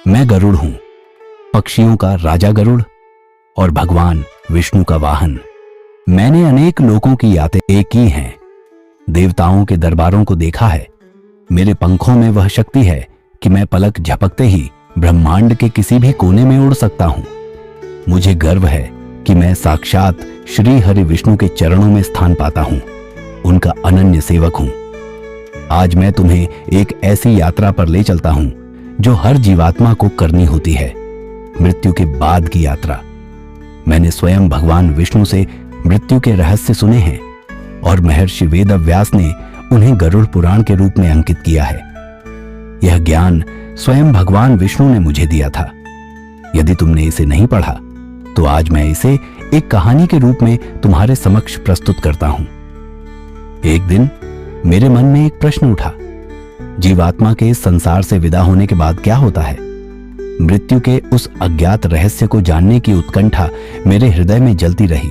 मैं गरुड़ हूं, पक्षियों का राजा गरुड़ और भगवान विष्णु का वाहन। मैंने अनेक लोकों की यात्राएं की हैं, देवताओं के दरबारों को देखा है। मेरे पंखों में वह शक्ति है कि मैं पलक झपकते ही ब्रह्मांड के किसी भी कोने में उड़ सकता हूं। मुझे गर्व है कि मैं साक्षात श्री हरि विष्णु के चरणों में स्थान पाता हूं, उनका अनन्य सेवक हूं। आज मैं तुम्हें एक ऐसी यात्रा पर ले चलता हूं जो हर जीवात्मा को करनी होती है, मृत्यु के बाद की यात्रा। मैंने स्वयं भगवान विष्णु से मृत्यु के रहस्य सुने हैं और महर्षि वेदव्यास ने उन्हें गरुड़ पुराण के रूप में अंकित किया है। यह ज्ञान स्वयं भगवान विष्णु ने मुझे दिया था। यदि तुमने इसे नहीं पढ़ा तो आज मैं इसे एक कहानी के रूप में तुम्हारे समक्ष प्रस्तुत करता हूं। एक दिन मेरे मन में एक प्रश्न उठा, जीवात्मा के इस संसार से विदा होने के बाद क्या होता है? मृत्यु के उस अज्ञात रहस्य को जानने की उत्कंठा मेरे हृदय में जलती रही।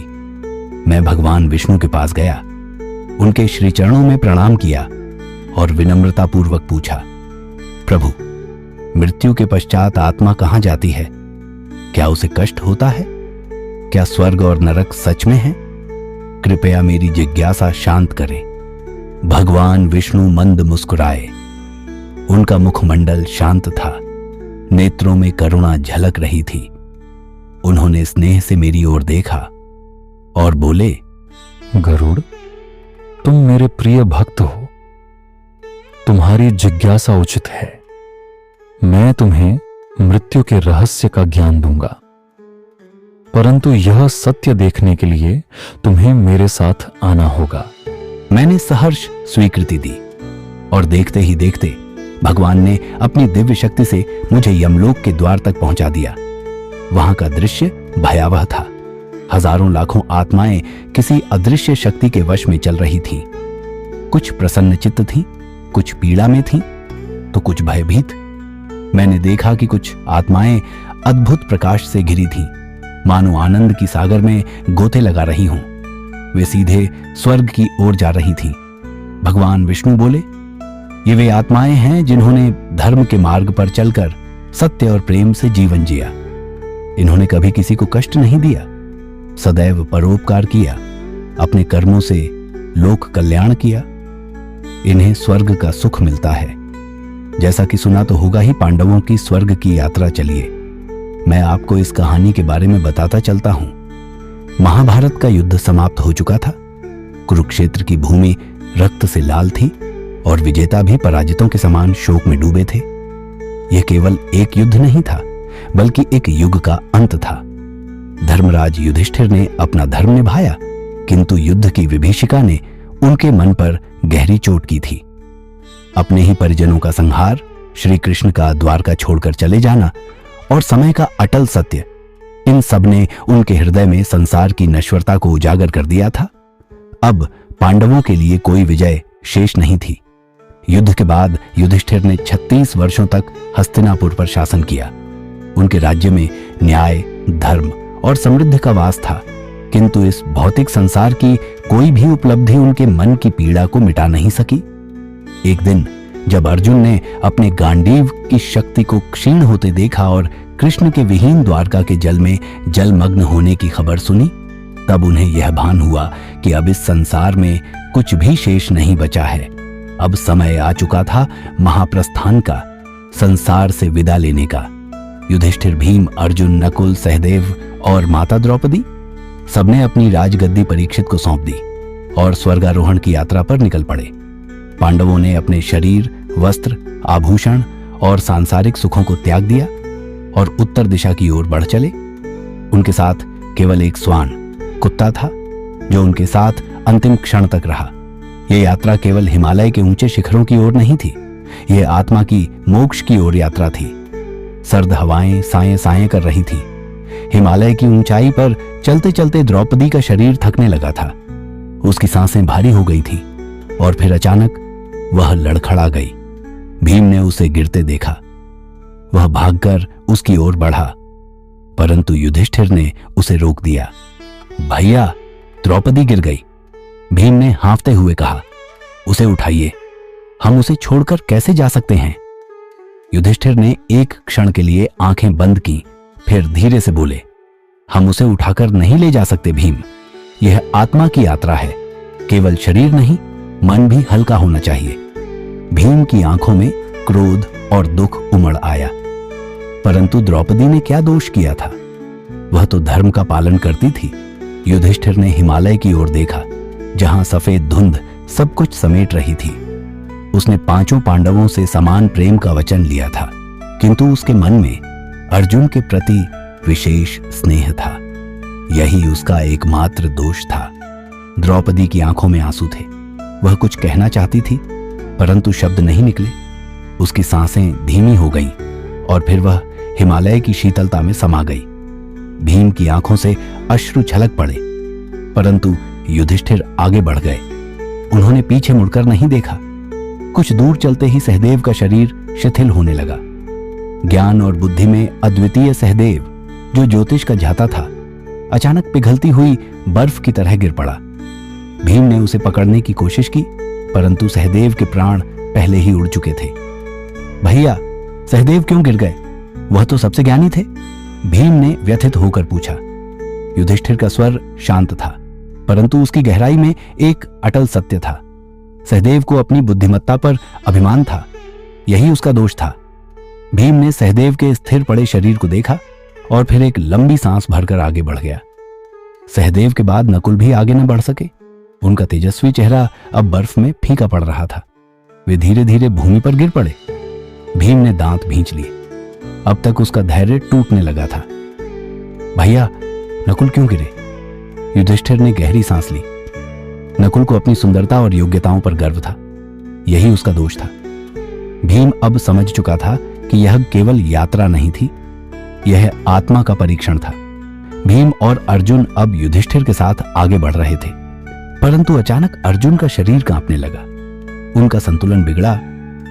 मैं भगवान विष्णु के पास गया, उनके श्री चरणों में प्रणाम किया और विनम्रता पूर्वक पूछा, प्रभु, मृत्यु के पश्चात आत्मा कहां जाती है? क्या उसे कष्ट होता है? क्या स्वर्ग और नरक सच में है? कृपया मेरी जिज्ञासा शांत करें। भगवान विष्णु मंद मुस्कुराए। उनका मुखमंडल शांत था, नेत्रों में करुणा झलक रही थी। उन्होंने स्नेह से मेरी ओर देखा और बोले, गरुड़, तुम मेरे प्रिय भक्त हो, तुम्हारी जिज्ञासा उचित है। मैं तुम्हें मृत्यु के रहस्य का ज्ञान दूंगा, परंतु यह सत्य देखने के लिए तुम्हें मेरे साथ आना होगा। मैंने सहर्ष स्वीकृति दी और देखते ही देखते भगवान ने अपनी दिव्य शक्ति से मुझे यमलोक के द्वार तक पहुंचा दिया। वहां का दृश्य भयावह था। हजारों लाखों आत्माएं किसी अदृश्य शक्ति के वश में चल रही थीं। कुछ प्रसन्न चित्त थीं, कुछ पीड़ा में थीं, तो कुछ भयभीत। मैंने देखा कि कुछ आत्माएं अद्भुत प्रकाश से घिरी थीं, मानो आनंद की सागर में गोते लगा रही हों। वे सीधे स्वर्ग की ओर जा रही थीं। भगवान विष्णु बोले, ये वे आत्माएं हैं जिन्होंने धर्म के मार्ग पर चलकर सत्य और प्रेम से जीवन जिया। इन्होंने कभी किसी को कष्ट नहीं दिया, सदैव परोपकार किया, अपने कर्मों से लोक कल्याण किया। इन्हें स्वर्ग का सुख मिलता है। जैसा कि सुना तो होगा ही, पांडवों की स्वर्ग की यात्रा चलिए। मैं आपको इस कहानी के बारे में बताता चलता हूं। महाभारत का युद्ध समाप्त हो चुका था। कुरुक्षेत्र की भूमि रक्त से लाल थी और विजेता भी पराजितों के समान शोक में डूबे थे। यह केवल एक युद्ध नहीं था, बल्कि एक युग का अंत था। धर्मराज युधिष्ठिर ने अपना धर्म निभाया, किंतु युद्ध की विभीषिका ने उनके मन पर गहरी चोट की थी। अपने ही परिजनों का संहार, श्री कृष्ण का द्वारका छोड़कर चले जाना और समय का अटल सत्य, इन सब ने उनके हृदय में संसार की नश्वरता को उजागर कर दिया था। अब पांडवों के लिए कोई विजय शेष नहीं थी। युद्ध के बाद युधिष्ठिर ने 36 वर्षों तक हस्तिनापुर पर शासन किया। उनके राज्य में न्याय, धर्म और समृद्धि का वास था, किंतु इस भौतिक संसार की कोई भी उपलब्धि उनके मन की पीड़ा को मिटा नहीं सकी। एक दिन जब अर्जुन ने अपने गांडीव की शक्ति को क्षीण होते देखा और कृष्ण के विहीन द्वारका के जल में जलमग्न होने की खबर सुनी, तब उन्हें यह भान हुआ कि अब इस संसार में कुछ भी शेष नहीं बचा है। अब समय आ चुका था महाप्रस्थान का, संसार से विदा लेने का। युधिष्ठिर, भीम, अर्जुन, नकुल, सहदेव और माता द्रौपदी सबने अपनी राजगद्दी परीक्षित को सौंप दी और स्वर्गारोहण की यात्रा पर निकल पड़े। पांडवों ने अपने शरीर, वस्त्र, आभूषण और सांसारिक सुखों को त्याग दिया और उत्तर दिशा की ओर बढ़ चले। उनके साथ केवल एक श्वान कुत्ता था जो उनके साथ अंतिम क्षण तक रहा। यह यात्रा केवल हिमालय के ऊंचे शिखरों की ओर नहीं थी, यह आत्मा की मोक्ष की ओर यात्रा थी। सर्द हवाएं साएं साएं कर रही थी। हिमालय की ऊंचाई पर चलते चलते द्रौपदी का शरीर थकने लगा था। उसकी सांसें भारी हो गई थी और फिर अचानक वह लड़खड़ा गई। भीम ने उसे गिरते देखा। वह भागकर उसकी ओर बढ़ा, परंतु युधिष्ठिर ने उसे रोक दिया। भैया, द्रौपदी गिर गई। भीम ने हाँफते हुए कहा, उसे उठाइए, हम उसे छोड़कर कैसे जा सकते हैं? युधिष्ठिर ने एक क्षण के लिए आंखें बंद की, फिर धीरे से बोले, हम उसे उठाकर नहीं ले जा सकते भीम। यह आत्मा की यात्रा है, केवल शरीर नहीं मन भी हल्का होना चाहिए। भीम की आंखों में क्रोध और दुख उमड़ आया। परंतु द्रौपदी ने क्या दोष किया था? वह तो धर्म का पालन करती थी। युधिष्ठिर ने हिमालय की ओर देखा, जहां सफेद धुंध सब कुछ समेट रही थी। उसने पांचों पांडवों से समान प्रेम का वचन लिया था, किंतु उसके मन में अर्जुन के प्रति विशेष स्नेह था। यही उसका एकमात्र दोष था। द्रौपदी की आंखों में आंसू थे। वह कुछ कहना चाहती थी, परंतु शब्द नहीं निकले। उसकी सांसें धीमी हो गईं और फिर वह हिमालय की शीतलता में समा गई। भीम की आंखों से अश्रु छलक पड़े, परंतु युधिष्ठिर आगे बढ़ गए। उन्होंने पीछे मुड़कर नहीं देखा। कुछ दूर चलते ही सहदेव का शरीर शिथिल होने लगा। ज्ञान और बुद्धि में अद्वितीय सहदेव, जो ज्योतिष का झाता था, अचानक पिघलती हुई बर्फ की तरह गिर पड़ा। भीम ने उसे पकड़ने की कोशिश की, परंतु सहदेव के प्राण पहले ही उड़ चुके थे। भैया, सहदेव क्यों गिर गए? वह तो सबसे ज्ञानी थे। भीम ने व्यथित होकर पूछा। युधिष्ठिर का स्वर शांत था, परंतु उसकी गहराई में एक अटल सत्य था। सहदेव को अपनी बुद्धिमत्ता पर अभिमान था, यही उसका दोष था। भीम ने सहदेव के स्थिर पड़े शरीर को देखा और फिर एक लंबी सांस भरकर आगे बढ़ गया। सहदेव के बाद नकुल भी आगे न बढ़ सके। उनका तेजस्वी चेहरा अब बर्फ में फीका पड़ रहा था। वे धीरे धीरे भूमि पर गिर पड़े। भीम ने दांत भींच लिए। अब तक उसका धैर्य टूटने लगा था। भैया, नकुल क्यों गिरे? युधिष्ठिर ने गहरी सांस ली। नकुल को अपनी सुंदरता और योग्यताओं पर गर्व था, यही उसका दोष था। भीम अब समझ चुका था कि यह केवल यात्रा नहीं थी, यह आत्मा का परीक्षण था। भीम और अर्जुन अब युधिष्ठिर के साथ आगे बढ़ रहे थे, परंतु अचानक अर्जुन का शरीर कांपने लगा। उनका संतुलन बिगड़ा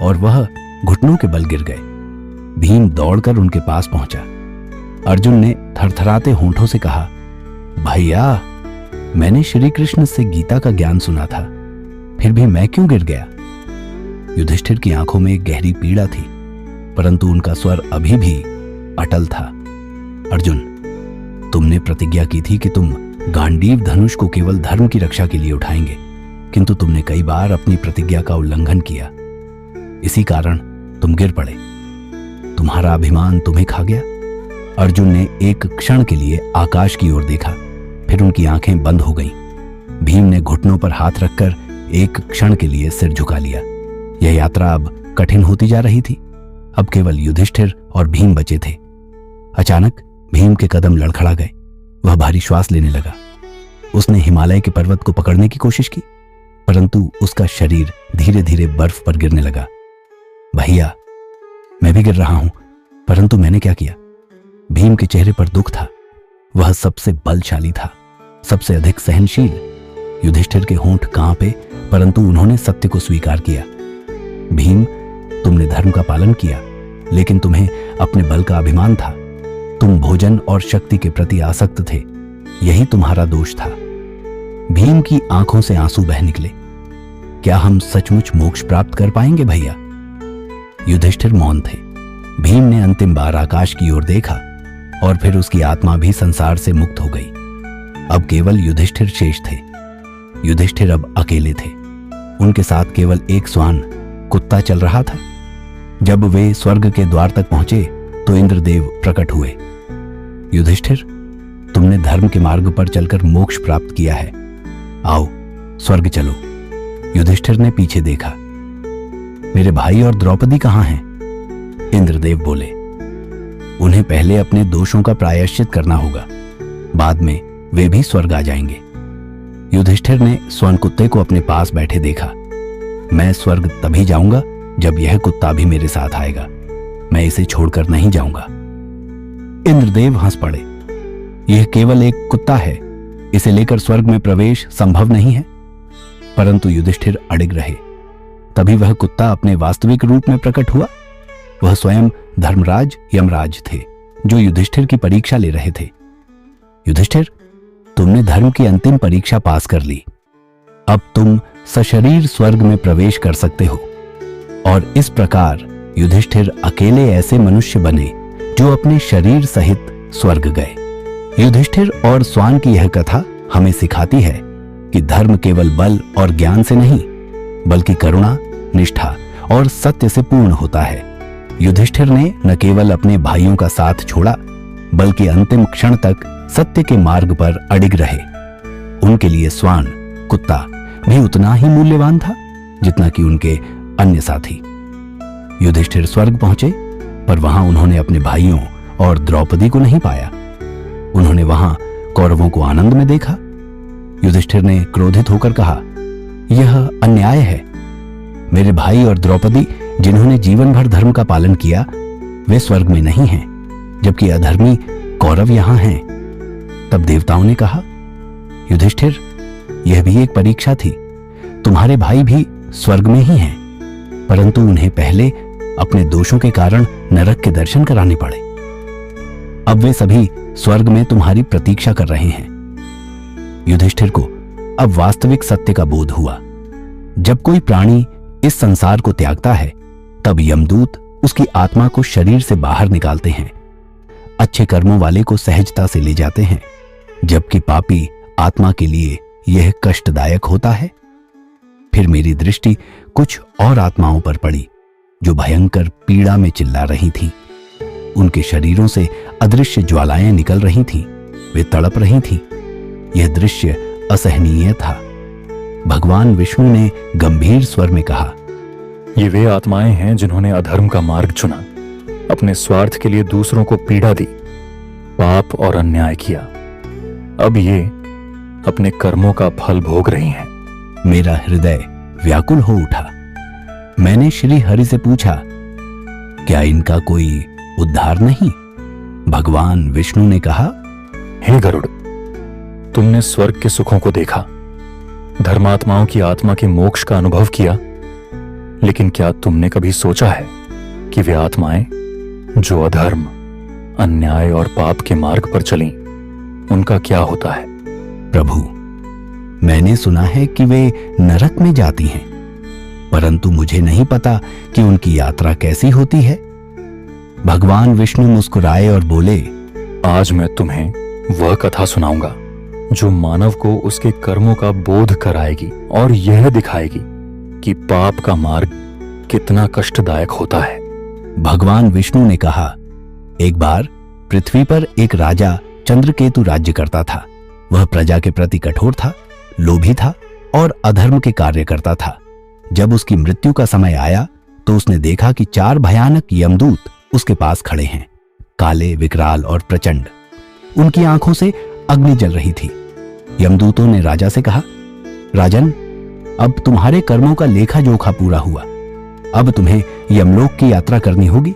और वह घुटनों के बल गिर गए। भीम दौड़कर उनके पास पहुंचा। अर्जुन ने थरथराते होंठों से कहा, भैया, मैंने श्री कृष्ण से गीता का ज्ञान सुना था, फिर भी मैं क्यों गिर गया? युधिष्ठिर की आंखों में एक गहरी पीड़ा थी, परंतु उनका स्वर अभी भी अटल था। अर्जुन, तुमने प्रतिज्ञा की थी कि तुम गांडीव धनुष को केवल धर्म की रक्षा के लिए उठाएंगे, किंतु तुमने कई बार अपनी प्रतिज्ञा का उल्लंघन किया। इसी कारण तुम गिर पड़े। तुम्हारा अभिमान तुम्हें खा गया। अर्जुन ने एक क्षण के लिए आकाश की ओर देखा, फिर उनकी आंखें बंद हो गईं। भीम ने घुटनों पर हाथ रखकर एक क्षण के लिए सिर झुका लिया। यह यात्रा अब कठिन होती जा रही थी। अब केवल युधिष्ठिर और भीम बचे थे। अचानक भीम के कदम लड़खड़ा गए। वह भारी श्वास लेने लगा। उसने हिमालय के पर्वत को पकड़ने की कोशिश की, परंतु उसका शरीर धीरे धीरे बर्फ पर गिरने लगा। भैया, मैं भी गिर रहा हूं, परंतु मैंने क्या किया? भीम के चेहरे पर दुख था। वह सबसे बलशाली था, सबसे अधिक सहनशील। युधिष्ठिर के होंठ कांपे, परंतु उन्होंने सत्य को स्वीकार किया। भीम, तुमने धर्म का पालन किया, लेकिन तुम्हें अपने बल का अभिमान था। तुम भोजन और शक्ति के प्रति आसक्त थे, यही तुम्हारा दोष था। भीम की आंखों से आंसू बह निकले। क्या हम सचमुच मोक्ष प्राप्त कर पाएंगे भैया? युधिष्ठिर मौन थे। भीम ने अंतिम बार आकाश की ओर देखा और फिर उसकी आत्मा भी संसार से मुक्त हो गई। अब केवल युधिष्ठिर शेष थे। युधिष्ठिर अब अकेले थे। उनके साथ केवल एक श्वान कुत्ता चल रहा था। जब वे स्वर्ग के द्वार तक पहुंचे तो इंद्रदेव प्रकट हुए। युधिष्ठिर, तुमने धर्म के मार्ग पर चलकर मोक्ष प्राप्त किया है। आओ, स्वर्ग चलो। युधिष्ठिर ने पीछे देखा। मेरे भाई और द्रौपदी कहां हैं? इंद्रदेव बोले, उन्हें पहले अपने दोषों का प्रायश्चित करना होगा, बाद में वे भी स्वर्ग आ जाएंगे। युधिष्ठिर ने स्वर्ण कुत्ते को अपने पास बैठे देखा। मैं स्वर्ग तभी जाऊंगा जब यह कुत्ता भी मेरे साथ आएगा। मैं इसे छोड़कर नहीं जाऊंगा। इंद्रदेव हंस पड़े। यह केवल एक कुत्ता है, इसे लेकर स्वर्ग में प्रवेश संभव नहीं है। परंतु युधिष्ठिर अडिग रहे। तभी वह कुत्ता अपने वास्तविक रूप में प्रकट हुआ। वह स्वयं धर्मराज यमराज थे, जो युधिष्ठिर की परीक्षा ले रहे थे। युधिष्ठिर, तुमने धर्म की अंतिम परीक्षा पास कर ली। अब तुम सशरीर स्वर्ग में प्रवेश कर सकते हो। और इस प्रकार युधिष्ठिर अकेले ऐसे मनुष्य बने जो अपने शरीर सहित स्वर्ग गए। युधिष्ठिर और स्वान की यह कथा हमें सिखाती है कि धर्म केवल बल और ज्ञान से नहीं, बल्कि करुणा, निष्ठा और सत्य से पूर्ण होता है। युधिष्ठिर ने न केवल अपने भाइयों का साथ छोड़ा, बल्कि अंतिम क्षण तक सत्य के मार्ग पर अडिग रहे। उनके लिए स्वान, कुत्ता भी उतना ही मूल्यवान था जितना कि उनके अन्य साथी। युधिष्ठिर स्वर्ग पहुंचे, पर वहां उन्होंने अपने भाइयों और द्रौपदी को नहीं पाया। उन्होंने वहां कौरवों को आनंद में देखा। युधिष्ठिर ने क्रोधित होकर कहा, यह अन्याय है। मेरे भाई और द्रौपदी जिन्होंने जीवन भर धर्म का पालन किया, वे स्वर्ग में नहीं हैं, जबकि अधर्मी कौरव यहां हैं। तब देवताओं ने कहा, युधिष्ठिर, यह भी एक परीक्षा थी। तुम्हारे भाई भी स्वर्ग में ही हैं, परंतु उन्हें पहले अपने दोषों के कारण नरक के दर्शन कराने पड़े। अब वे सभी स्वर्ग में तुम्हारी प्रतीक्षा कर रहे हैं। युधिष्ठिर को अब वास्तविक सत्य का बोध हुआ। जब कोई प्राणी इस संसार को त्यागता है, तब यमदूत उसकी आत्मा को शरीर से बाहर निकालते हैं। अच्छे कर्मों वाले को सहजता से ले जाते हैं, जबकि पापी आत्मा के लिए यह कष्टदायक होता है। फिर मेरी दृष्टि कुछ और आत्माओं पर पड़ी जो भयंकर पीड़ा में चिल्ला रही थीं। उनके शरीरों से अदृश्य ज्वालाएं निकल रही थीं। वे तड़प रही थीं। यह दृश्य असहनीय था। भगवान विष्णु ने गंभीर स्वर में कहा, ये वे आत्माएं हैं जिन्होंने अधर्म का मार्ग चुना, अपने स्वार्थ के लिए दूसरों को पीड़ा दी, पाप और अन्याय किया। अब ये अपने कर्मों का फल भोग रही हैं। मेरा हृदय व्याकुल हो उठा। मैंने श्री हरि से पूछा, क्या इनका कोई उद्धार नहीं? भगवान विष्णु ने कहा, हे गरुड़, तुमने स्वर्ग के सुखों को देखा, धर्मात्माओं की आत्मा के मोक्ष का अनुभव किया, लेकिन क्या तुमने कभी सोचा है कि वे आत्माएं जो अधर्म, अन्याय और पाप के मार्ग पर चलीं, उनका क्या होता है? प्रभु, मैंने सुना है कि वे नरक में जाती हैं, परंतु मुझे नहीं पता कि उनकी यात्रा कैसी होती है। भगवान विष्णु मुस्कुराए और बोले, आज मैं तुम्हें वह कथा सुनाऊंगा जो मानव को उसके कर्मों का बोध कराएगी और यह दिखाएगी कि पाप का मार्ग कितना कष्टदायक होता है। भगवान विष्णु ने कहा, एक बार पृथ्वी पर एक राजा चंद्रकेतु राज्य करता था। वह प्रजा के प्रति कठोर था, लोभी था और अधर्म के कार्य करता था। जब उसकी मृत्यु का समय आया तो उसने देखा कि 4 भयानक यमदूत उसके पास खड़े हैं, काले, विकराल और प्रचंड। उनकी आंखों से अग्नि जल रही थी। यमदूतों ने राजा से कहा, राजन, अब तुम्हारे कर्मों का लेखा जोखा पूरा हुआ। अब तुम्हें यमलोक की यात्रा करनी होगी।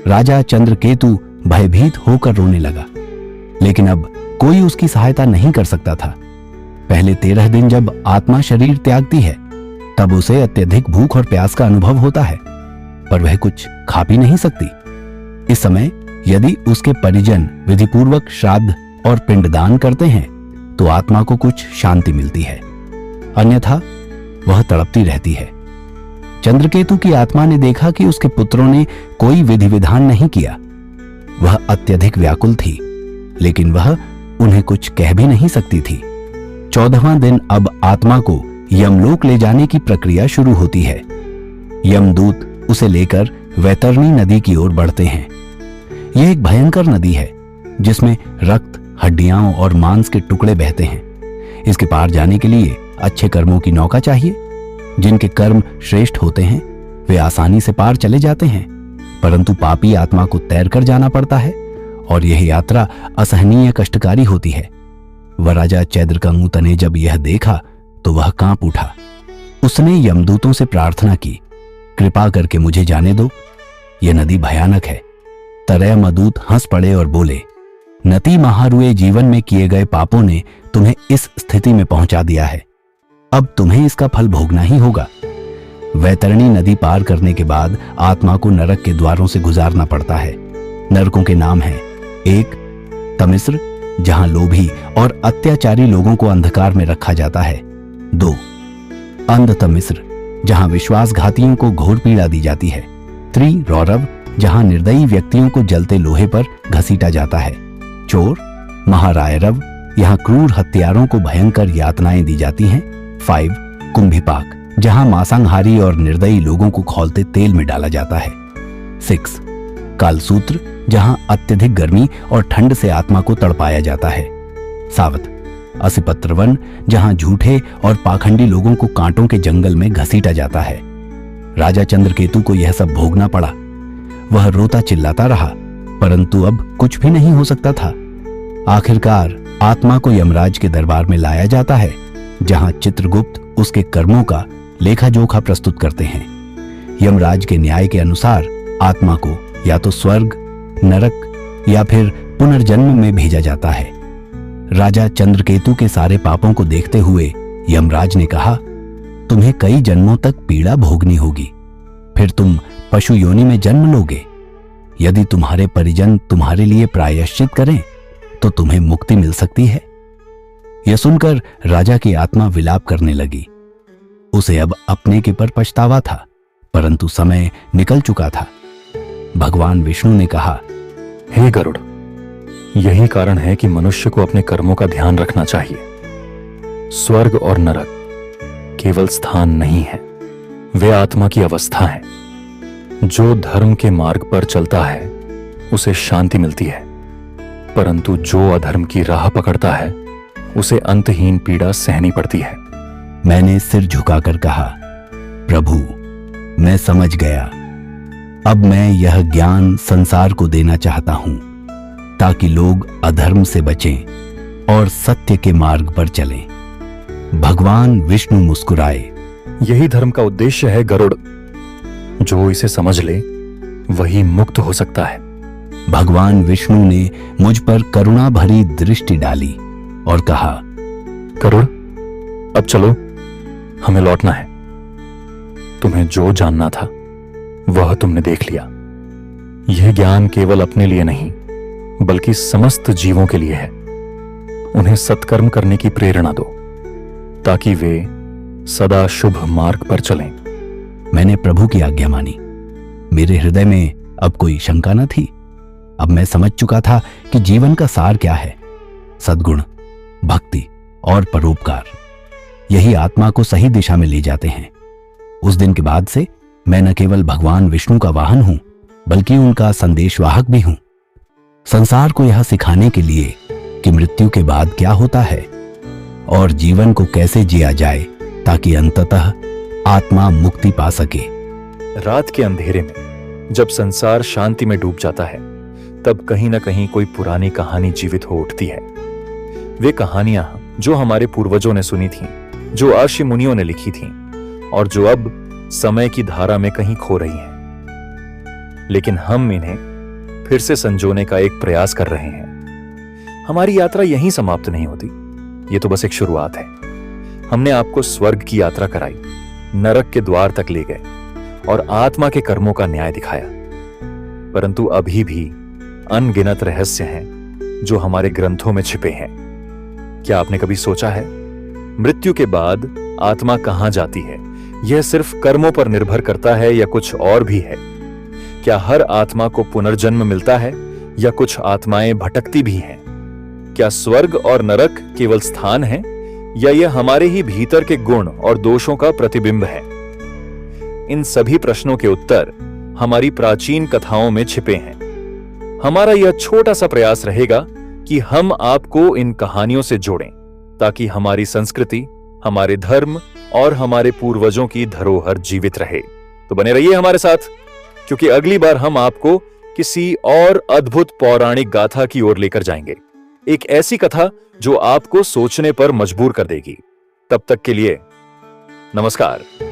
राजा चंद्रकेतु भयभीत होकर रोने लगा, लेकिन अब कोई उसकी सहायता नहीं कर सकता था। पहले 13 दिन जब आत्मा शरीर त्यागती है, तब उसे अत्यधिक भूख और प्यास का अनुभव होता है, पर वह कुछ खा पी नहीं सकती। इस समय यदि उसके परिजन विधिपूर्वक श्राद्ध और पिंडदान करते हैं तो आत्मा को कुछ शांति मिलती है, अन्यथा वह तड़पती रहती है। चंद्रकेतु की आत्मा ने देखा कि उसके पुत्रों ने कोई विधि विधान नहीं किया। वह अत्यधिक व्याकुल थी, लेकिन वह उन्हें कुछ कह भी नहीं सकती थी। 14वां दिन अब आत्मा को यमलोक ले जाने की प्रक्रिया शुरू होती है। यमदूत उसे लेकर वैतरणी नदी की ओर बढ़ते हैं। यह एक भयंकर नदी है जिसमें रक्त, हड्डियां और मांस के टुकड़े बहते हैं। इसके पार जाने के लिए अच्छे कर्मों की नौका चाहिए। जिनके कर्म श्रेष्ठ होते हैं वे आसानी से पार चले जाते हैं, परंतु पापी आत्मा को तैरकर जाना पड़ता है और यह यात्रा असहनीय कष्टकारी होती है। वह राजा चैद्रकंगूत ने जब यह देखा तो वह कांप उठा। उसने यमदूतों से प्रार्थना की, कृपा करके मुझे जाने दो, यह नदी भयानक है। तरयमदूत हंस पड़े और बोले, नती महारुए जीवन में किए गए पापों ने तुम्हें इस स्थिति में पहुंचा दिया है। अब तुम्हें इसका फल भोगना ही होगा। वैतरणी नदी पार करने के बाद आत्मा को नरक के द्वारों से गुजारना पड़ता है। नरकों के नाम हैं, 1 तमिस्र, जहां लोभी और अत्याचारी लोगों को अंधकार में रखा जाता है। 2 अंधतमिस्र, जहां विश्वासघातियों को घोर पीड़ा दी जाती है। 3 रौरव, जहां निर्दयी व्यक्तियों को जलते लोहे पर घसीटा जाता है। चोर महारायरव, यहाँ क्रूर हत्यारों को भयंकर यातनाएं दी जाती हैं। 5 कुंभिपाक, जहां मांसाहारी और निर्दयी लोगों को खौलते तेल में डाला जाता है। 6 कालसूत्र, जहां अत्यधिक गर्मी और ठंड से आत्मा को तड़पाया जाता है। 7 असिपत्रवन, जहां झूठे और पाखंडी लोगों को कांटों के जंगल में घसीटा जाता है। राजा चंद्रकेतु को यह सब भोगना पड़ा। वह रोता चिल्लाता रहा, परंतु अब कुछ भी नहीं हो सकता था। आखिरकार आत्मा को यमराज के दरबार में लाया जाता है, जहां चित्रगुप्त उसके कर्मों का लेखा जोखा प्रस्तुत करते हैं। यमराज के न्याय के अनुसार आत्मा को या तो स्वर्ग, नरक या फिर पुनर्जन्म में भेजा जाता है। राजा चंद्रकेतु के सारे पापों को देखते हुए यमराज ने कहा, तुम्हें कई जन्मों तक पीड़ा भोगनी होगी, फिर तुम पशु योनि में जन्म लोगे। यदि तुम्हारे परिजन तुम्हारे लिए प्रायश्चित करें तो तुम्हें मुक्ति मिल सकती है। यह सुनकर राजा की आत्मा विलाप करने लगी। उसे अब अपने के पर पछतावा था, परंतु समय निकल चुका था। भगवान विष्णु ने कहा, हे गरुड़, यही कारण है कि मनुष्य को अपने कर्मों का ध्यान रखना चाहिए। स्वर्ग और नरक केवल स्थान नहीं है, वे आत्मा की अवस्था है। जो धर्म के मार्ग पर चलता है उसे शांति मिलती है, परंतु जो अधर्म की राह पकड़ता है उसे अंतहीन पीड़ा सहनी पड़ती है। मैंने सिर झुकाकर कहा, प्रभु, मैं समझ गया। अब मैं यह ज्ञान संसार को देना चाहता हूं, ताकि लोग अधर्म से बचें और सत्य के मार्ग पर चलें। भगवान विष्णु मुस्कुराए। यही धर्म का उद्देश्य है गरुड़। जो इसे समझ ले वही मुक्त हो सकता है। भगवान विष्णु ने मुझ पर करुणा भरी दृष्टि डाली और कहा, गरुड़, अब चलो, हमें लौटना है। तुम्हें जो जानना था वह तुमने देख लिया। यह ज्ञान केवल अपने लिए नहीं बल्कि समस्त जीवों के लिए है। उन्हें सत्कर्म करने की प्रेरणा दो ताकि वे सदा शुभ मार्ग पर चलें। मैंने प्रभु की आज्ञा मानी। मेरे हृदय में अब कोई शंका न थी। अब मैं समझ चुका था कि जीवन का सार क्या है। सद्गुण, भक्ति और परोपकार, यही आत्मा को सही दिशा में ले जाते हैं। उस दिन के बाद से मैं न केवल भगवान विष्णु का वाहन हूं, बल्कि उनका संदेशवाहक भी हूं। संसार को यह सिखाने के लिए कि मृत्यु के बाद क्या होता है और जीवन को कैसे जिया जाए, ताकि अंततः आत्मा मुक्ति पा सके। रात के अंधेरे में जब संसार शांति में डूब जाता है, तब कहीं ना कहीं कोई पुरानी कहानी जीवित हो उठती है। वे कहानियां जो हमारे पूर्वजों ने सुनी थीं, जो ऋषि मुनियों ने लिखी थीं और जो अब समय की धारा में कहीं खो रही हैं, लेकिन हम इन्हें फिर से संजोने का एक प्रयास कर रहे हैं। हमारी यात्रा यहीं समाप्त नहीं होती, ये तो बस एक शुरुआत है। हमने आपको स्वर्ग की यात्रा कराई, नरक के द्वार तक ले गए और आत्मा के कर्मों का न्याय दिखाया, परंतु अभी भी अनगिनत रहस्य हैं जो हमारे ग्रंथों में छिपे हैं। क्या आपने कभी सोचा है, मृत्यु के बाद आत्मा कहां जाती है? यह सिर्फ कर्मों पर निर्भर करता है या कुछ और भी है? क्या हर आत्मा को पुनर्जन्म मिलता है या कुछ आत्माएं भटकती भी हैं? क्या स्वर्ग और नरक केवल स्थान है या यह हमारे ही भीतर के गुण और दोषों का प्रतिबिंब है? इन सभी प्रश्नों के उत्तर हमारी प्राचीन कथाओं में छिपे हैं। हमारा यह छोटा सा प्रयास रहेगा कि हम आपको इन कहानियों से जोड़ें, ताकि हमारी संस्कृति, हमारे धर्म और हमारे पूर्वजों की धरोहर जीवित रहे। तो बने रहिए हमारे साथ, क्योंकि अगली बार हम आपको किसी और अद्भुत पौराणिक गाथा की ओर लेकर जाएंगे। एक ऐसी कथा जो आपको सोचने पर मजबूर कर देगी। तब तक के लिए नमस्कार।